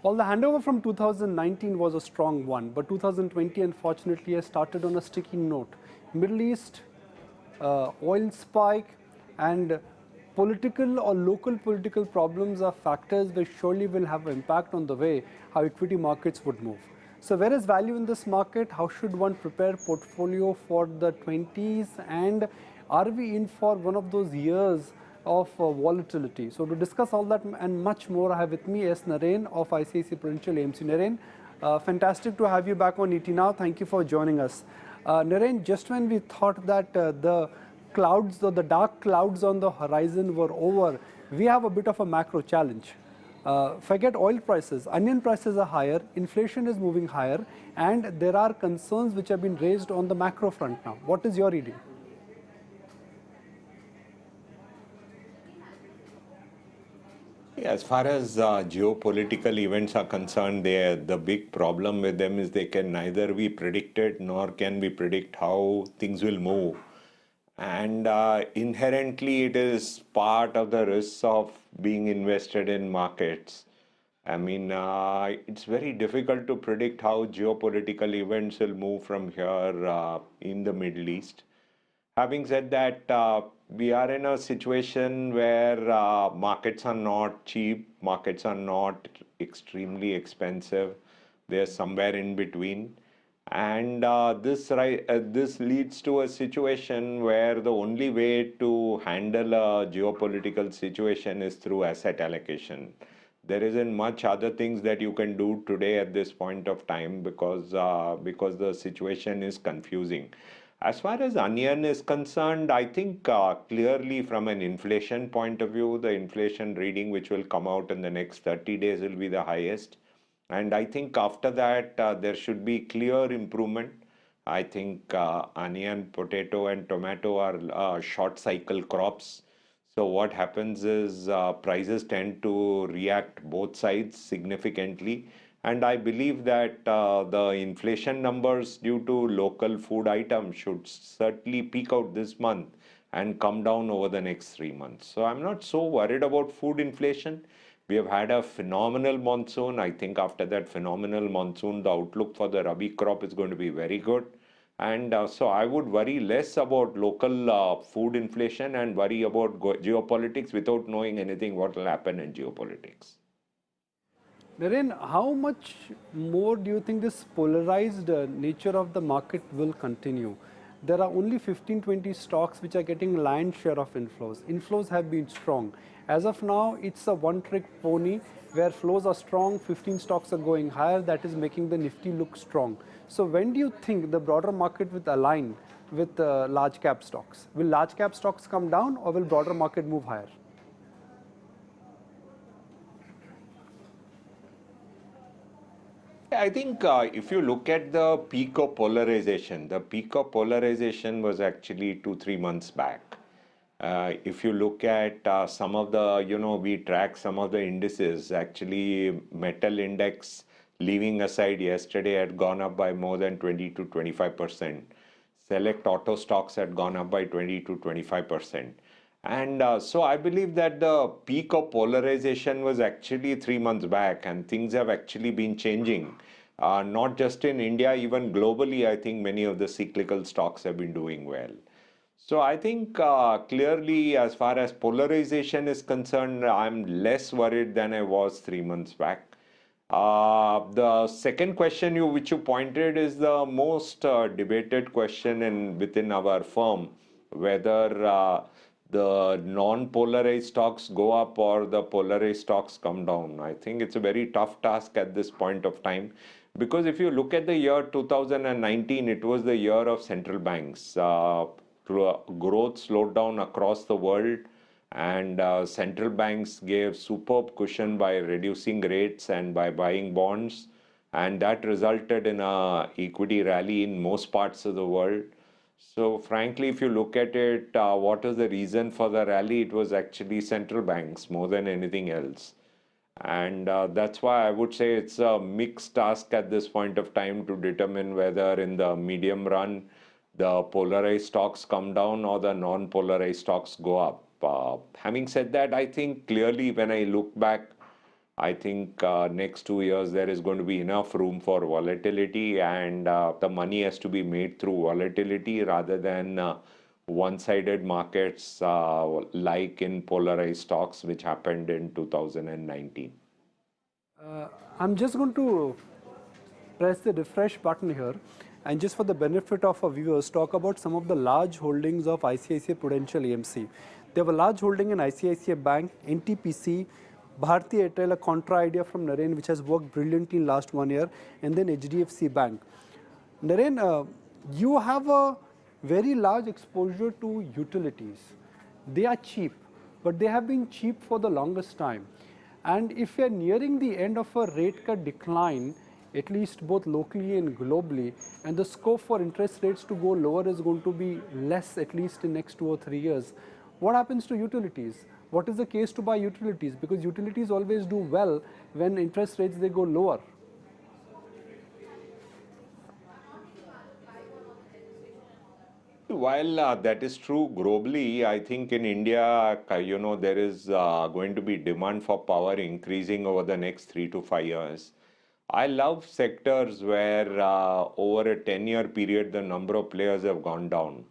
Well, the handover from 2019 was a strong one, but 2020 unfortunately has started on a sticky note. Middle East, oil spike, and political or local political problems are factors which surely will have impact on the way how equity markets would move. So where is value in this market? How should one prepare portfolio for the 20s? And are we in for one of those years of volatility? So to discuss all that and much more, I have with me S. Naren of ICICI Prudential AMC. Naren, fantastic to have you back on ET Now. Thank you for joining us. Naren, just when we thought that the clouds or the dark clouds on the horizon were over, we have a bit of a macro challenge. Forget oil prices, onion prices are higher, inflation is moving higher, and there are concerns which have been raised on the macro front now. What is your reading? As far as geopolitical events are concerned, the big problem with them is they can neither be predicted nor can we predict how things will move. And inherently, it is part of the risks of being invested in markets. I mean, it's very difficult to predict how geopolitical events will move from here in the Middle East. Having said that, we are in a situation where markets are not cheap, markets are not extremely expensive. They're somewhere in between. And this leads to a situation where the only way to handle a geopolitical situation is through asset allocation. There isn't much other things that you can do today at this point of time because the situation is confusing. As far as onion is concerned, I think clearly from an inflation point of view, the inflation reading which will come out in the next 30 days will be the highest. And I think after that, there should be clear improvement. I think onion, potato, and tomato are short cycle crops. So what happens is prices tend to react both sides significantly. And I believe that the inflation numbers due to local food items should certainly peak out this month and come down over the next 3 months. So I'm not so worried about food inflation. We have had a phenomenal monsoon. I think after that phenomenal monsoon, the outlook for the Rabi crop is going to be very good. And so I would worry less about local food inflation and worry about geopolitics without knowing anything what will happen in geopolitics. Naren, how much more do you think this polarized nature of the market will continue? There are only 15, 20 stocks which are getting lion's share of inflows. Inflows have been strong. As of now, it's a one-trick pony where flows are strong, 15 stocks are going higher, that is making the Nifty look strong. So when do you think the broader market will align with large cap stocks? Will large cap stocks come down or will broader market move higher? I think if you look at the peak of polarization was actually 2, 3 months back. If you look at some of the, we track some of the indices, actually metal index, leaving aside yesterday, had gone up by more than 20 to 25%. Select auto stocks had gone up by 20 to 25%. And so I believe that the peak of polarization was actually 3 months back, and things have actually been changing. Not just in India, even globally, I think many of the cyclical stocks have been doing well. So I think clearly, as far as polarization is concerned, I'm less worried than I was 3 months back. The second question which you pointed is the most debated question within our firm, whether the non-polarized stocks go up or the polarized stocks come down. I think it's a very tough task at this point of time because if you look at the year 2019, it was the year of central banks. Growth slowed down across the world, and central banks gave superb cushion by reducing rates and by buying bonds, and that resulted in a equity rally in most parts of the world. So frankly, if you look at it, what is the reason for the rally? It was actually central banks more than anything else. And that's why I would say it's a mixed task at this point of time to determine whether in the medium run, the polarized stocks come down or the non-polarized stocks go up. Having said that, I think clearly when I look back, I think next 2 years there is going to be enough room for volatility, and the money has to be made through volatility rather than one-sided markets like in polarized stocks, which happened in 2019. I'm just going to press the refresh button here and just for the benefit of our viewers, talk about some of the large holdings of ICICI Prudential AMC. They have a large holding in ICICI Bank, NTPC, Bharti Airtel, a contra idea from Naren, which has worked brilliantly in last 1 year, and then HDFC Bank. Naren, you have a very large exposure to utilities. They are cheap, but they have been cheap for the longest time. And if we are nearing the end of a rate cut decline, at least both locally and globally, and the scope for interest rates to go lower is going to be less, at least in next 2 or 3 years, what happens to utilities? What is the case to buy utilities? Because utilities always do well when interest rates they go lower. While that is true globally, I think in India, there is going to be demand for power increasing over the next 3 to 5 years. I love sectors where over a 10-year period, the number of players have gone down.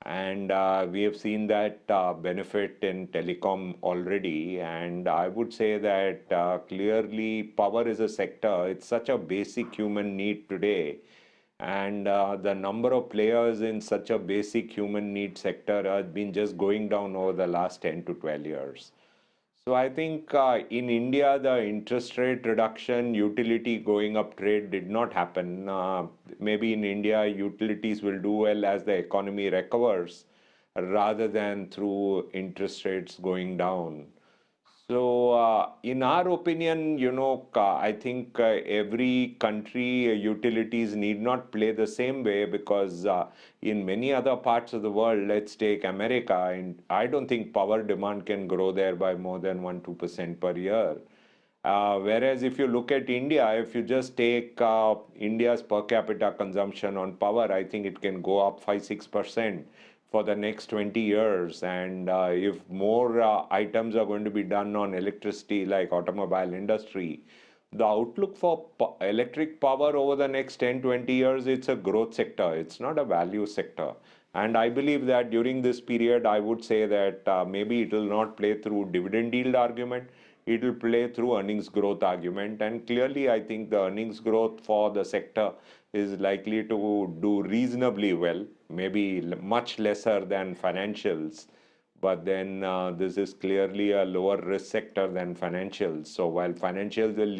And we have seen that benefit in telecom already. And I would say that clearly power is a sector. It's such a basic human need today, and the number of players in such a basic human need sector has been just going down over the last 10 to 12 years. So I think in India, the interest rate reduction, utility going up trade did not happen. Maybe in India, utilities will do well as the economy recovers rather than through interest rates going down. So, in our opinion, I think every country utilities need not play the same way because in many other parts of the world, let's take America, and I don't think power demand can grow there by more than 1-2% per year. Whereas if you look at India, if you just take India's per capita consumption on power, I think it can go up 5-6% for the next 20 years. And if more items are going to be done on electricity, like automobile industry, the outlook for electric power over the next 10-20 years, it's a growth sector. It's not a value sector. And I believe that during this period, I would say that maybe it will not play through dividend yield argument. It will play through earnings growth argument. And clearly, I think the earnings growth for the sector is likely to do reasonably well, maybe much lesser than financials. But then this is clearly a lower risk sector than financials. So while financials will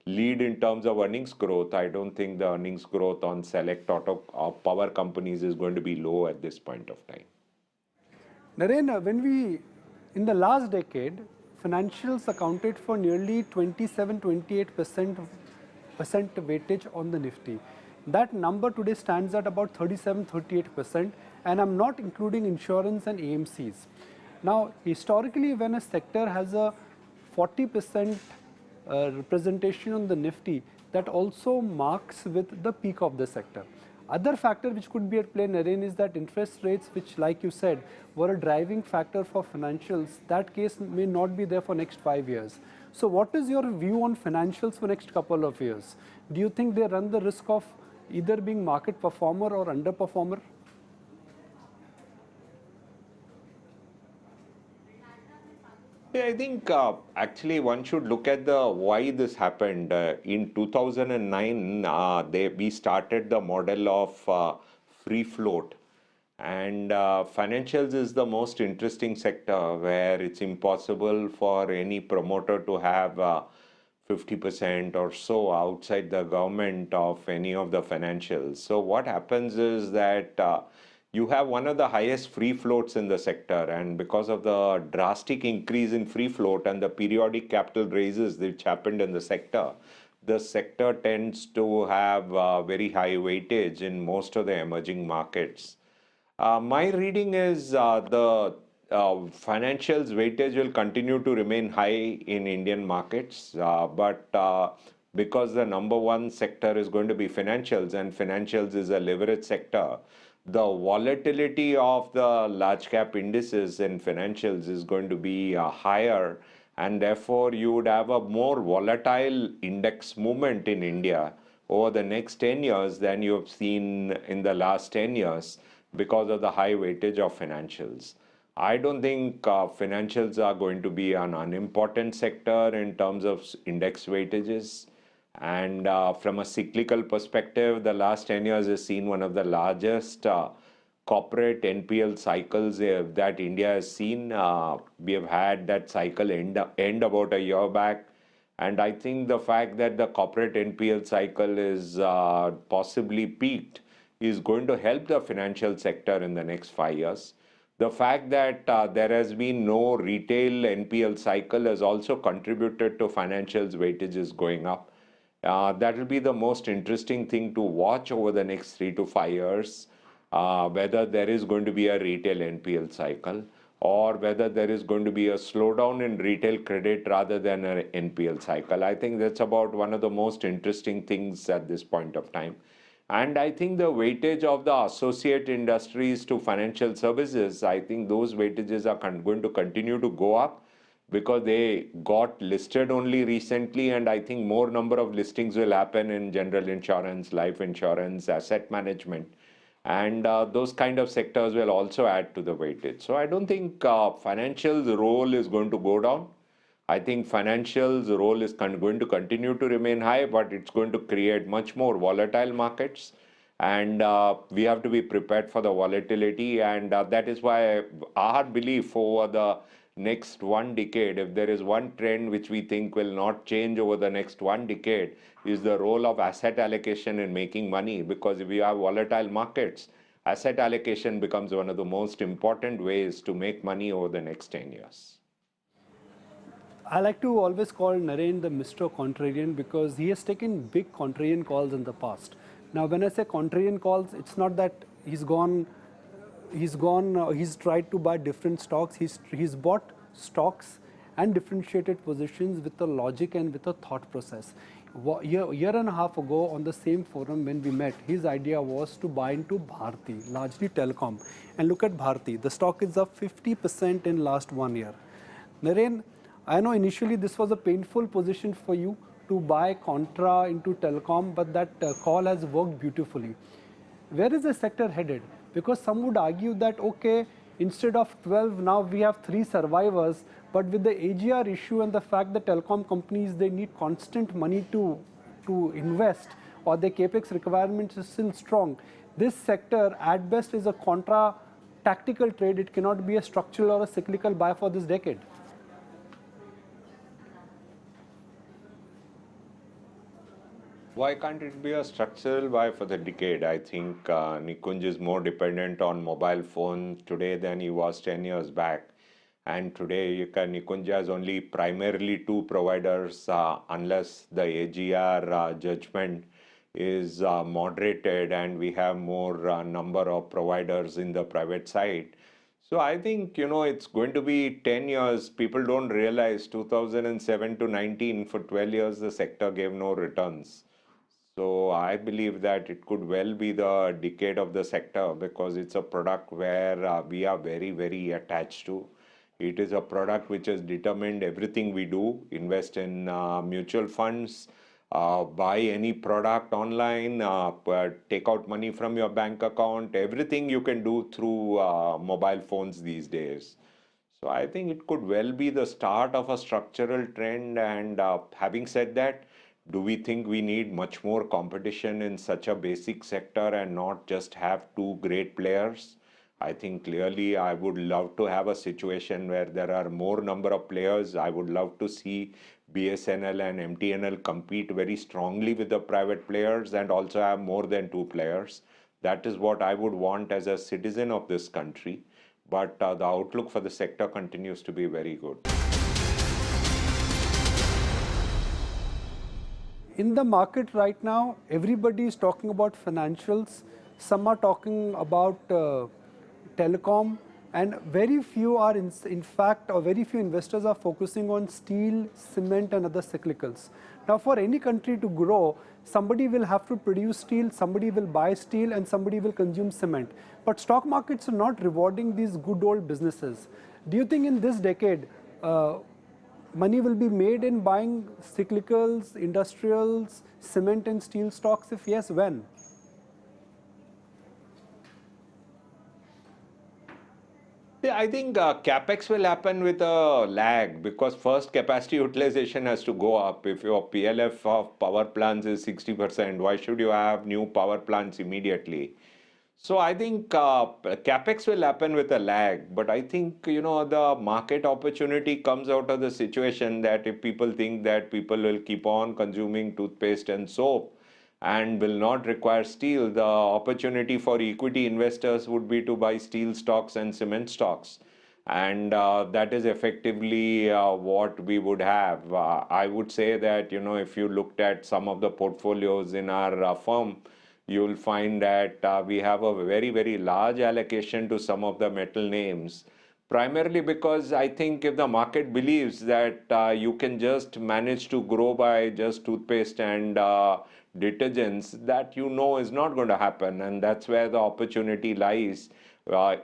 lead in terms of earnings growth, I don't think the earnings growth on select auto power companies is going to be low at this point of time. Naren, in the last decade, financials accounted for nearly 27-28% weightage on the Nifty. That number today stands at about 37-38%, and I'm not including insurance and AMCs. Now, historically, when a sector has a 40% representation on the Nifty, that also marks with the peak of the sector. Other factor which could be at play, Naren, is that interest rates, which, like you said, were a driving factor for financials, that case may not be there for next 5 years. So what is your view on financials for next couple of years? Do you think they run the risk of either being market performer or underperformer? Yeah, I think actually one should look at the why this happened. In 2009, we started the model of free float, and financials is the most interesting sector where it's impossible for any promoter to have 50% or so outside the government of any of the financials. So what happens is that you have one of the highest free floats in the sector, and because of the drastic increase in free float and the periodic capital raises which happened in the sector tends to have very high weightage in most of the emerging markets. My reading is the financials weightage will continue to remain high in Indian markets, but because the number one sector is going to be financials, and financials is a leverage sector, the volatility of the large cap indices in financials is going to be higher, and therefore you would have a more volatile index movement in India over the next 10 years than you have seen in the last 10 years because of the high weightage of financials. I don't think financials are going to be an unimportant sector in terms of index weightages. And from a cyclical perspective, the last 10 years has seen one of the largest corporate NPL cycles that India has seen. We have had that cycle end about a year back. And I think the fact that the corporate NPL cycle is possibly peaked is going to help the financial sector in the next 5 years. The fact that there has been no retail NPL cycle has also contributed to financials weightages going up. That will be the most interesting thing to watch over the next 3 to 5 years, whether there is going to be a retail NPL cycle or whether there is going to be a slowdown in retail credit rather than an NPL cycle. I think that's about one of the most interesting things at this point of time. And I think the weightage of the associate industries to financial services, I think those weightages are going to continue to go up because they got listed only recently, and I think more number of listings will happen in general insurance, life insurance, asset management, and those kind of sectors will also add to the weightage. So I don't think financials role is going to go down. I think financials role is going to continue to remain high, but it's going to create much more volatile markets. And we have to be prepared for the volatility. And that is why our belief over the next 1 decade, if there is one trend which we think will not change over the next 1 decade, is the role of asset allocation in making money. Because if we have volatile markets, asset allocation becomes one of the most important ways to make money over the next 10 years. I like to always call Naren the Mr. Contrarian because he has taken big contrarian calls in the past. Now, when I say contrarian calls, it's not that he's tried to buy different stocks. He's bought stocks and differentiated positions with a logic and with a thought process. Year and a half ago on the same forum when we met, his idea was to buy into Bharti, largely Telecom. And look at Bharti, the stock is up 50% in last 1 year. Naren, I know initially this was a painful position for you to buy contra into Telecom, but that call has worked beautifully. Where is the sector headed? Because some would argue that, okay, instead of 12, now we have 3 survivors, but with the AGR issue and the fact that telecom companies, they need constant money to invest or their capex requirements is still strong. This sector at best is a contra tactical trade. It cannot be a structural or a cyclical buy for this decade. Why can't it be a structural buy for the decade? I think Nikunj is more dependent on mobile phones today than he was 10 years back. And today, Nikunj has only primarily 2 providers unless the AGR judgment is moderated and we have more number of providers in the private side. So I think, it's going to be 10 years. People don't realize 2007 to 19, for 12 years, the sector gave no returns. So I believe that it could well be the decade of the sector because it's a product where we are very, very attached to. It is a product which has determined everything we do, invest in mutual funds, buy any product online, take out money from your bank account, everything you can do through mobile phones these days. So I think it could well be the start of a structural trend. And having said that, do we think we need much more competition in such a basic sector and not just have 2 great players? I think clearly I would love to have a situation where there are more number of players. I would love to see BSNL and MTNL compete very strongly with the private players and also have more than 2 players. That is what I would want as a citizen of this country. But the outlook for the sector continues to be very good. In the market right now, everybody is talking about financials. Some are talking about telecom, and very few are very few investors are focusing on steel, cement and other cyclicals. Now for any country to grow, somebody will have to produce steel, somebody will buy steel and somebody will consume cement. But stock markets are not rewarding these good old businesses. Do you think in this decade, money will be made in buying cyclicals, industrials, cement and steel stocks? If yes, when? Yeah, I think capex will happen with a lag because first capacity utilization has to go up. If your PLF of power plants is 60%, why should you have new power plants immediately? So I think capex will happen with a lag, but I think the market opportunity comes out of the situation that if people think that people will keep on consuming toothpaste and soap and will not require steel, the opportunity for equity investors would be to buy steel stocks and cement stocks. And that is effectively what we would have. I would say that, if you looked at some of the portfolios in our firm, you'll find that we have a very, very large allocation to some of the metal names, primarily because I think if the market believes that you can just manage to grow by just toothpaste and detergents, that is not going to happen, and that's where the opportunity lies.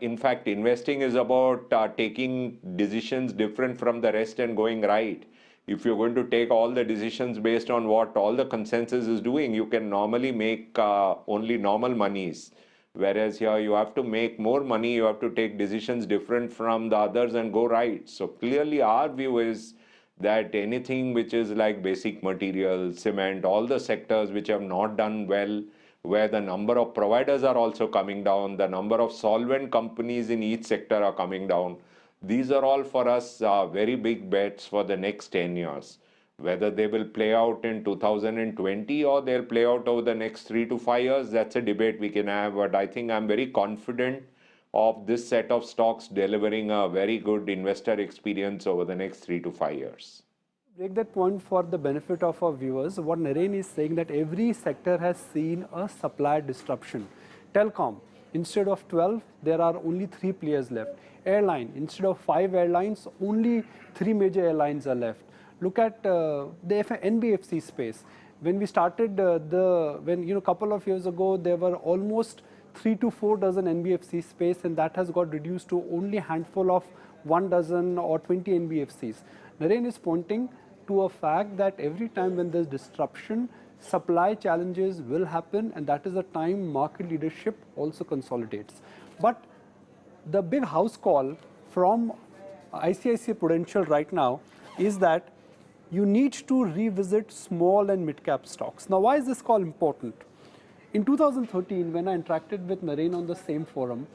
In fact, investing is about taking decisions different from the rest and going right. If you're going to take all the decisions based on what all the consensus is doing, you can normally make only normal monies. Whereas here you have to make more money, you have to take decisions different from the others and go right. So clearly our view is that anything which is like basic materials, cement, all the sectors which have not done well, where the number of providers are also coming down, the number of solvent companies in each sector are coming down. These are all for us very big bets for the next 10 years. Whether they will play out in 2020 or they'll play out over the next 3 to 5 years, that's a debate we can have. But I think I'm very confident of this set of stocks delivering a very good investor experience over the next 3 to 5 years. Break that point for the benefit of our viewers. What Naren is saying that every sector has seen a supply disruption. Telecom, instead of 12, there are only 3 players left. Airline, instead of 5 airlines, only 3 major airlines are left. Look at the NBFC space. When we started couple of years ago, there were almost 3 to 4 dozen NBFC space, and that has got reduced to only a handful of 1 dozen or 20 NBFCs. Naren is pointing to a fact that every time when there's disruption, supply challenges will happen, and that is the time market leadership also consolidates. But the big house call from ICICI Prudential right now is that you need to revisit small and mid-cap stocks. Now, why is this call important? In 2013, when I interacted with Naren on the same forum,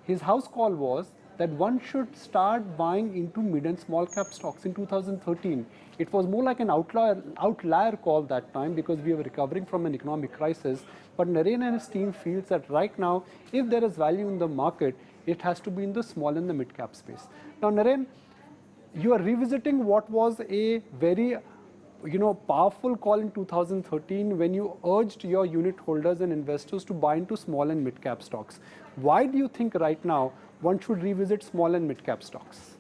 his house call was that one should start buying into mid and small cap stocks in 2013. It was more like an outlier call that time because we were recovering from an economic crisis. But Naren and his team feels that right now, if there is value in the market, it has to be in the small and the mid cap space. Now, Naren, you are revisiting what was a very powerful call in 2013 when you urged your unit holders and investors to buy into small and mid cap stocks. Why do you think right now one should revisit small and mid cap stocks?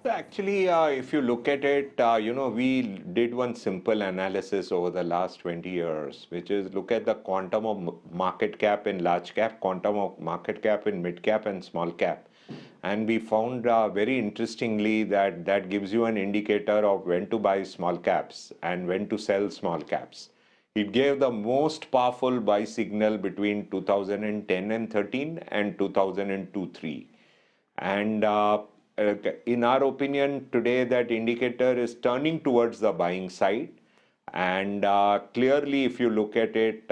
Actually, if you look at it, we did one simple analysis over the last 20 years, which is look at the quantum of market cap in large cap, quantum of market cap in mid cap and small cap. And we found very interestingly that that gives you an indicator of when to buy small caps and when to sell small caps. It gave the most powerful buy signal between 2010 and 13 and 2002-3. And in our opinion, today that indicator is turning towards the buying side. And clearly, if you look at it,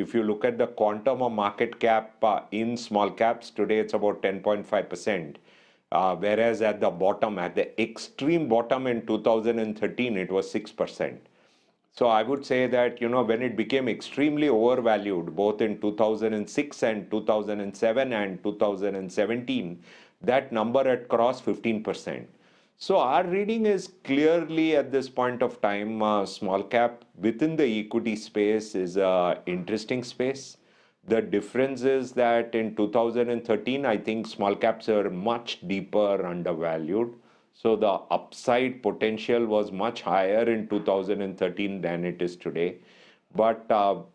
if you look at the quantum of market cap in small caps, today it's about 10.5%. Whereas at the bottom, at the extreme bottom in 2013, it was 6%. So I would say that, when it became extremely overvalued, both in 2006 and 2007 and 2017, that number had crossed 15%. So our reading is clearly at this point of time, small cap within the equity space is an interesting space. The difference is that in 2013, I think small caps are much deeper undervalued. So the upside potential was much higher in 2013 than it is today. But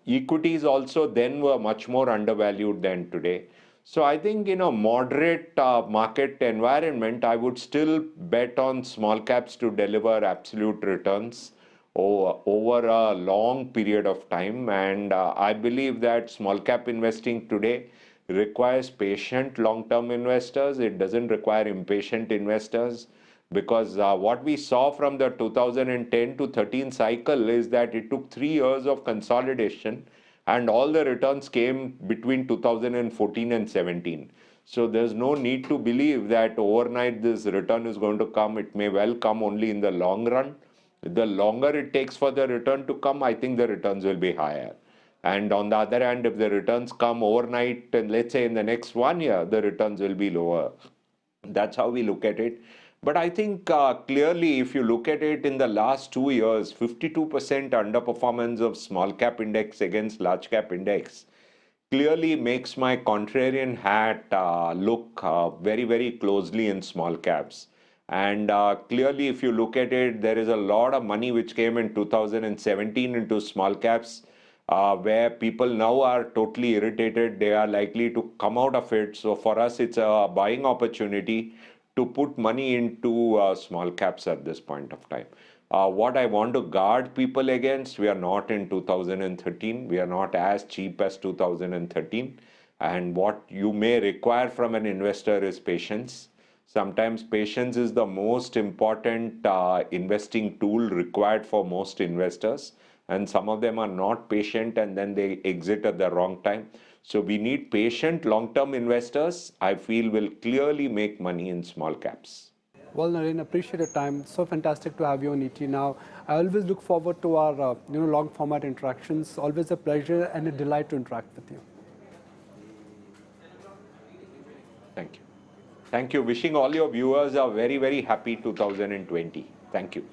equities also then were much more undervalued than today. So I think in a moderate market environment, I would still bet on small caps to deliver absolute returns over a long period of time. And I believe that small cap investing today requires patient long-term investors. It doesn't require impatient investors, because what we saw from the 2010 to 13 cycle is that it took 3 years of consolidation and all the returns came between 2014 and 17. So there's no need to believe that overnight this return is going to come. It may well come only in the long run. The longer it takes for the return to come, I think the returns will be higher. And on the other hand, if the returns come overnight, and let's say in the next 1 year, the returns will be lower. That's how we look at it. But I think clearly, if you look at it in the last 2 years, 52% underperformance of small cap index against large cap index clearly makes my contrarian hat look very, very closely in small caps. And clearly, if you look at it, there is a lot of money which came in 2017 into small caps, where people now are totally irritated. They are likely to come out of it. So for us, it's a buying opportunity to put money into small caps at this point of time. What I want to guard people against, we are not in 2013. We are not as cheap as 2013. And what you may require from an investor is patience. Sometimes patience is the most important investing tool required for most investors. And some of them are not patient and then they exit at the wrong time. So we need patient long-term investors, I feel, will clearly make money in small caps. Well, Naren, appreciate your time. It's so fantastic to have you on ET now. I always look forward to our long format interactions. Always a pleasure and a delight to interact with you. Thank you. Thank you. Wishing all your viewers a very, very happy 2020. Thank you.